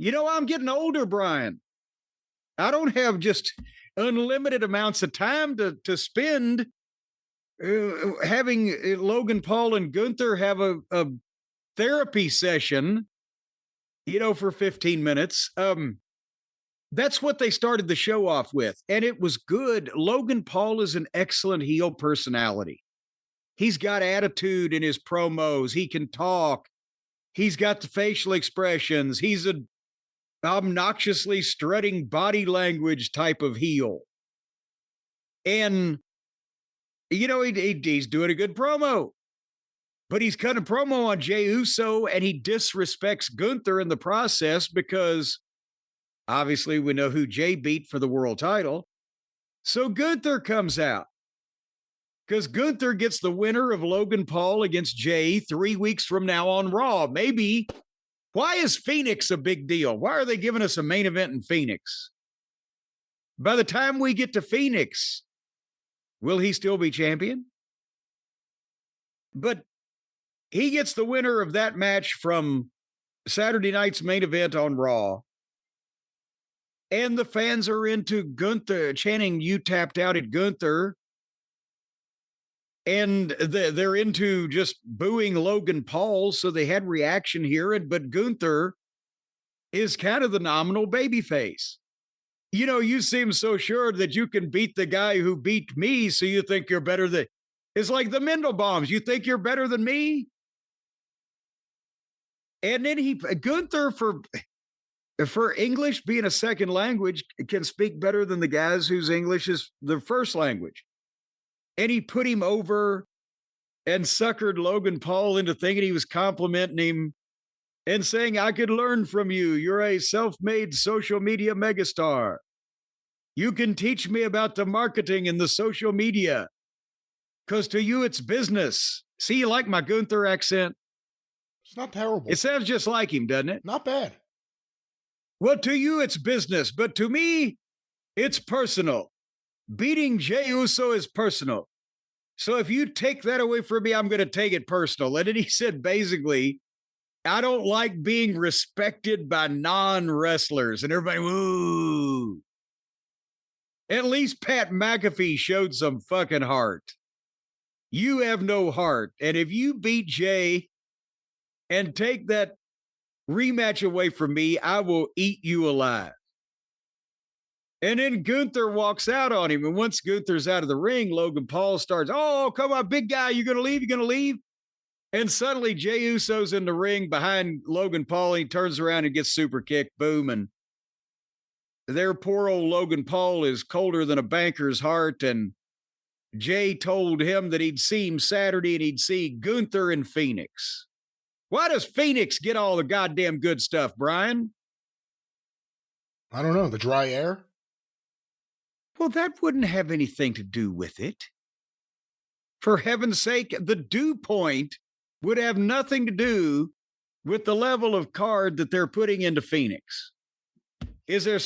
I'm getting older, Brian. I don't have just unlimited amounts of time to spend having Logan Paul and Gunther have a therapy session, for 15 minutes. That's what they started the show off with, and it was good. Logan Paul is an excellent heel personality. He's got attitude in his promos. He can talk. He's got the facial expressions. He's a obnoxiously strutting body language type of heel. And, he's doing a good promo. But he's cut a promo on Jey Uso, and he disrespects Gunther in the process because obviously we know who Jey beat for the world title. So Gunther comes out because Gunther gets the winner of Logan Paul against Jey 3 weeks from now on Raw. Maybe. Why is Phoenix a big deal? Why are they giving us a main event in Phoenix? By the time we get to Phoenix, will he still be champion? But he gets the winner of that match from Saturday night's main event on Raw. And the fans are into Gunther, chanting, "You tapped out at Gunther." And they're into just booing Logan Paul, so they had reaction here. But Gunther is kind of the nominal babyface. You seem so sure that you can beat the guy who beat me, so you think you're better than... It's like the Mendelbaums. You think you're better than me? And then Gunther, for English being a second language, can speak better than the guys whose English is the first language. And he put him over and suckered Logan Paul into thinking he was complimenting him and saying, "I could learn from you. You're a self-made social media megastar. You can teach me about the marketing and the social media. Because to you, it's business." See, you like my Gunther accent? It's not terrible. It sounds just like him, doesn't it? Not bad. Well, to you, it's business. But to me, it's personal. Beating Jey Uso is personal. So if you take that away from me, I'm going to take it personal. And then he said, basically, I don't like being respected by non-wrestlers. And everybody, woo. At least Pat McAfee showed some fucking heart. You have no heart. And if you beat Jey and take that rematch away from me, I will eat you alive. And then Gunther walks out on him. And once Gunther's out of the ring, Logan Paul starts, "Oh, come on, big guy. You going to leave? You going to leave?" And suddenly Jey Uso's in the ring behind Logan Paul. And he turns around and gets super kicked. Boom. And their poor old Logan Paul is colder than a banker's heart. And Jey told him that he'd see him Saturday and he'd see Gunther in Phoenix. Why does Phoenix get all the goddamn good stuff, Brian? I don't know. The dry air? Well, that wouldn't have anything to do with it. For heaven's sake, the dew point would have nothing to do with the level of card that they're putting into Phoenix. Is it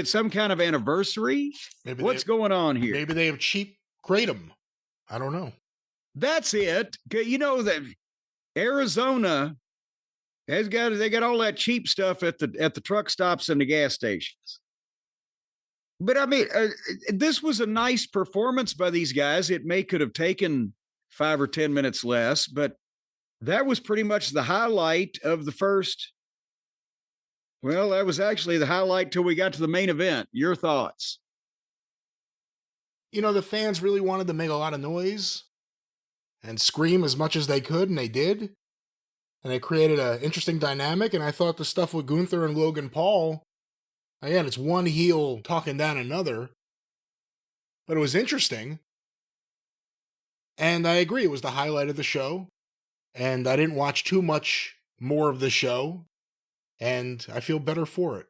some kind of anniversary? What's going on here? Maybe they have cheap kratom. I don't know. That's it. You know that Arizona they got all that cheap stuff at the truck stops and the gas stations. But I mean, this was a nice performance by these guys. It could have taken 5 or 10 minutes less, but that was pretty much the highlight of the first. Well, that was actually the highlight till we got to the main event. Your thoughts? The fans really wanted to make a lot of noise and scream as much as they could, and they did. And it created an interesting dynamic, and I thought the stuff with Gunther and Logan Paul, again, it's one heel talking down another, but it was interesting. And I agree, it was the highlight of the show. And I didn't watch too much more of the show, and I feel better for it.